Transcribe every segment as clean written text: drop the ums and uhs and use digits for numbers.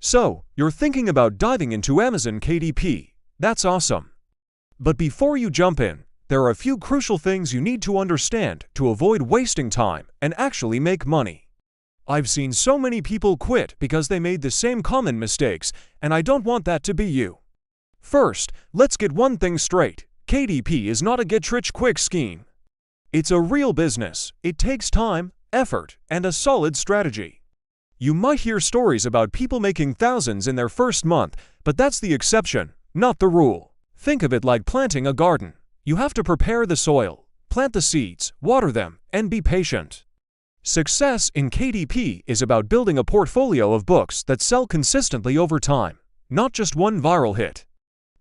So, you're thinking about diving into Amazon KDP. That's awesome. But before you jump in, there are a few crucial things you need to understand to avoid wasting time and actually make money. I've seen so many people quit because they made the same common mistakes, and I don't want that to be you. First, let's get one thing straight. KDP is not a get-rich-quick scheme. It's a real business. It takes time, effort, and a solid strategy. You might hear stories about people making thousands in their first month, but that's the exception, not the rule. Think of it like planting a garden. You have to prepare the soil, plant the seeds, water them, and be patient. Success in KDP is about building a portfolio of books that sell consistently over time, not just one viral hit.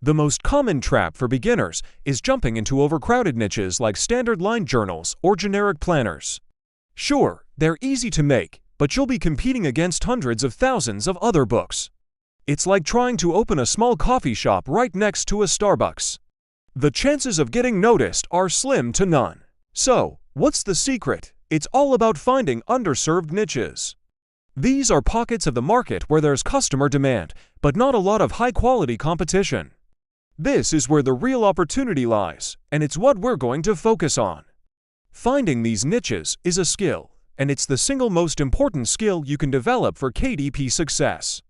The most common trap for beginners is jumping into overcrowded niches like standard line journals or generic planners. Sure, they're easy to make, but you'll be competing against hundreds of thousands of other books. It's like trying to open a small coffee shop right next to a Starbucks. The chances of getting noticed are slim to none. So, what's the secret? It's all about finding underserved niches. These are pockets of the market where there's customer demand, but not a lot of high-quality competition. This is where the real opportunity lies, and it's what we're going to focus on. Finding these niches is a skill, and it's the single most important skill you can develop for KDP success.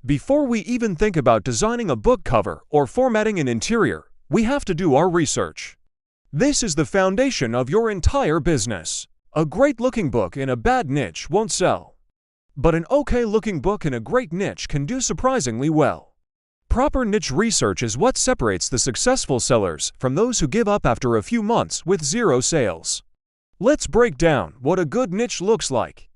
Before we even think about designing a book cover or formatting an interior, we have to do our research. This is the foundation of your entire business. A great-looking book in a bad niche won't sell. But an okay-looking book in a great niche can do surprisingly well. Proper niche research is what separates the successful sellers from those who give up after a few months with zero sales. Let's break down what a good niche looks like.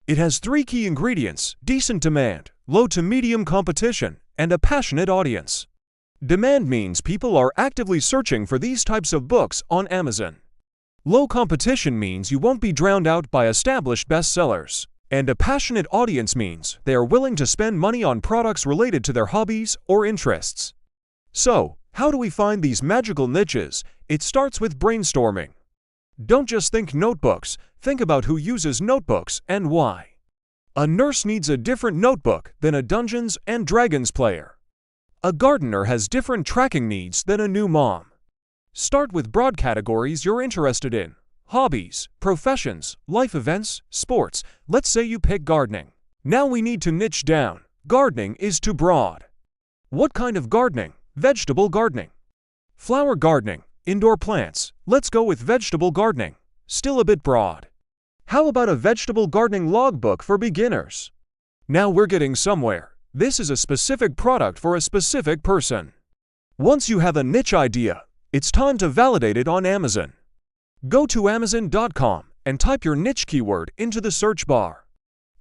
It has 3 key ingredients: decent demand, low to medium competition, and a passionate audience. Demand means people are actively searching for these types of books on Amazon. Low competition means you won't be drowned out by established bestsellers. And a passionate audience means they are willing to spend money on products related to their hobbies or interests. So, how do we find these magical niches? It starts with brainstorming. Don't just think notebooks, think about who uses notebooks and why. A nurse needs a different notebook than a Dungeons and Dragons player. A gardener has different tracking needs than a new mom. Start with broad categories you're interested in. Hobbies, professions, life events, sports. Let's say you pick gardening. Now we need to niche down. Gardening is too broad. What kind of gardening? Vegetable gardening. Flower gardening, indoor plants. Let's go with vegetable gardening. Still a bit broad. How about a vegetable gardening logbook for beginners? Now we're getting somewhere. This is a specific product for a specific person. Once you have a niche idea, it's time to validate it on Amazon. Go to Amazon.com and type your niche keyword into the search bar.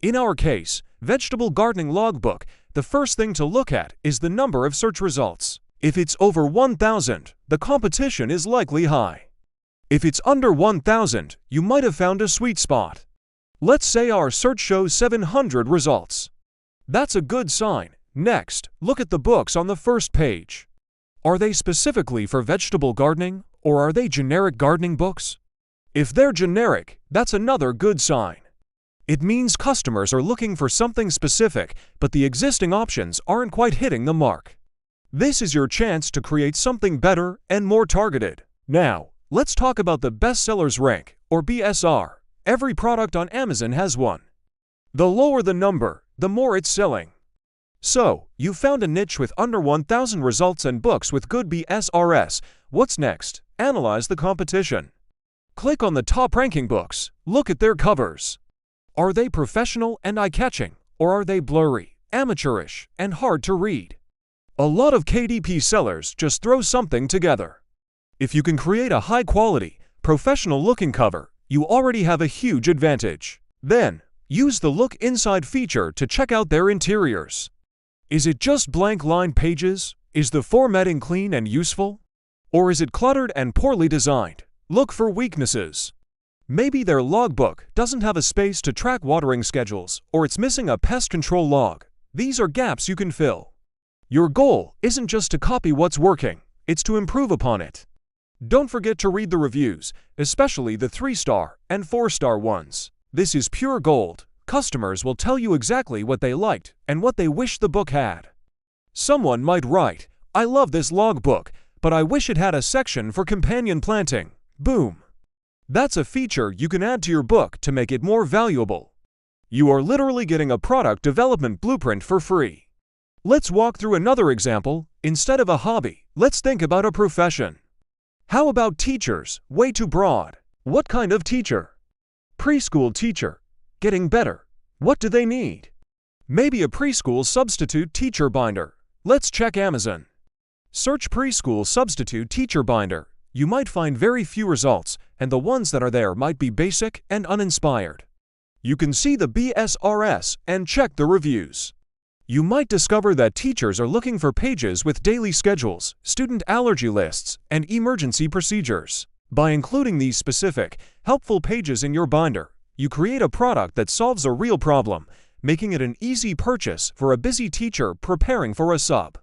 In our case, vegetable gardening logbook, the first thing to look at is the number of search results. If it's over 1,000, the competition is likely high. If it's under 1,000, you might have found a sweet spot. Let's say our search shows 700 results. That's a good sign. Next, look at the books on the first page. Are they specifically for vegetable gardening? Or are they generic gardening books? If they're generic, that's another good sign. It means customers are looking for something specific, but the existing options aren't quite hitting the mark. This is your chance to create something better and more targeted. Now, let's talk about the bestsellers rank, or BSR. Every product on Amazon has one. The lower the number, the more it's selling. So, you found a niche with under 1,000 results and books with good BSRs. What's next? Analyze the competition. Click on the top-ranking books. Look at their covers. Are they professional and eye-catching, or are they blurry, amateurish, and hard to read? A lot of KDP sellers just throw something together. If you can create a high-quality, professional-looking cover, you already have a huge advantage. Then, use the Look Inside feature to check out their interiors. Is it just blank-lined pages? Is the formatting clean and useful? Or is it cluttered and poorly designed? Look for weaknesses. Maybe their logbook doesn't have a space to track watering schedules, or it's missing a pest control log. These are gaps you can fill. Your goal isn't just to copy what's working, it's to improve upon it. Don't forget to read the reviews, especially the 3-star and 4-star ones. This is pure gold. customers will tell you exactly what they liked and what they wish the book had. Someone might write, "I love this logbook, but I wish it had a section for companion planting." Boom! That's a feature you can add to your book to make it more valuable. You are literally getting a product development blueprint for free. Let's walk through another example. Instead of a hobby, let's think about a profession. How about teachers? Way too broad. What kind of teacher? Preschool teacher. Getting better. What do they need? Maybe a preschool substitute teacher binder. Let's check Amazon. Search preschool substitute teacher binder. You might find very few results, and the ones that are there might be basic and uninspired. You can see the BSRS and check the reviews. You might discover that teachers are looking for pages with daily schedules, student allergy lists, and emergency procedures. By including these specific, helpful pages in your binder, you create a product that solves a real problem, making it an easy purchase for a busy teacher preparing for a sub.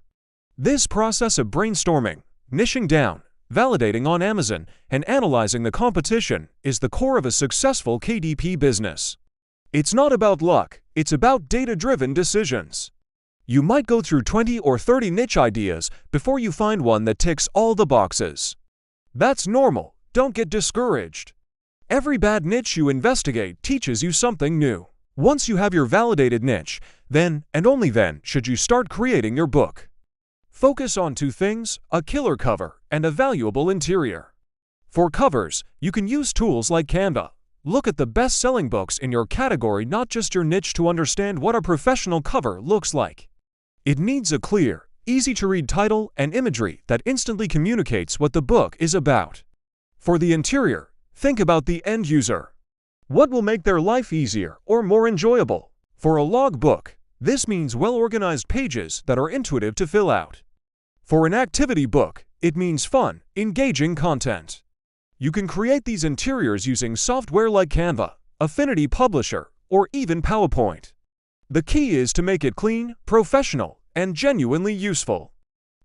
This process of brainstorming, niching down, validating on Amazon, and analyzing the competition is the core of a successful KDP business. It's not about luck, it's about data-driven decisions. You might go through 20 or 30 niche ideas before you find one that ticks all the boxes. That's normal, don't get discouraged. Every bad niche you investigate teaches you something new. Once you have your validated niche, then, and only then, should you start creating your book. Focus on two things: a killer cover and a valuable interior. For covers, you can use tools like Canva. Look at the best-selling books in your category, not just your niche, to understand what a professional cover looks like. It needs a clear, easy-to-read title and imagery that instantly communicates what the book is about. For the interior, think about the end user. What will make their life easier or more enjoyable? For a log book, this means well-organized pages that are intuitive to fill out. For an activity book, it means fun, engaging content. You can create these interiors using software like Canva, Affinity Publisher, or even PowerPoint. The key is to make it clean, professional, and genuinely useful.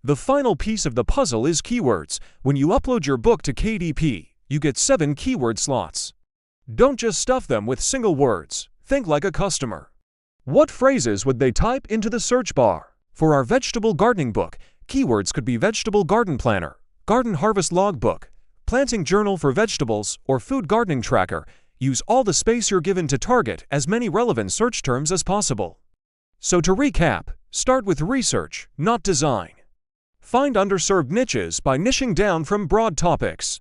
The final piece of the puzzle is keywords. When you upload your book to KDP, you get 7 keyword slots. Don't just stuff them with single words. Think like a customer. What phrases would they type into the search bar? For our vegetable gardening book, keywords could be vegetable garden planner, garden harvest logbook, planting journal for vegetables, or food gardening tracker. Use all the space you're given to target as many relevant search terms as possible. So to recap, start with research, not design. Find underserved niches by niching down from broad topics.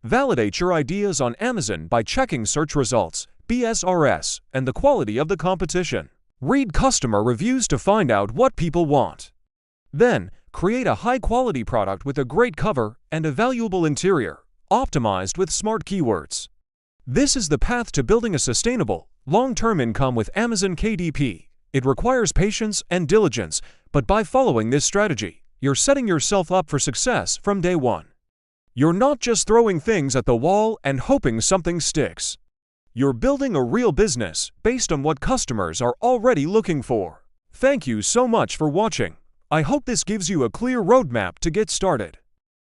Validate your ideas on Amazon by checking search results, BSRS, and the quality of the competition. Read customer reviews to find out what people want. Then, create a high-quality product with a great cover and a valuable interior, optimized with smart keywords. This is the path to building a sustainable, long-term income with Amazon KDP. It requires patience and diligence, but by following this strategy, you're setting yourself up for success from day one. You're not just throwing things at the wall and hoping something sticks. You're building a real business based on what customers are already looking for. Thank you so much for watching. I hope this gives you a clear roadmap to get started.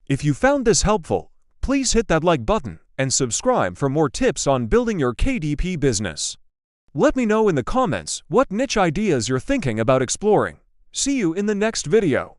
If you found this helpful, please hit that like button and subscribe for more tips on building your KDP business. Let me know in the comments what niche ideas you're thinking about exploring. See you in the next video.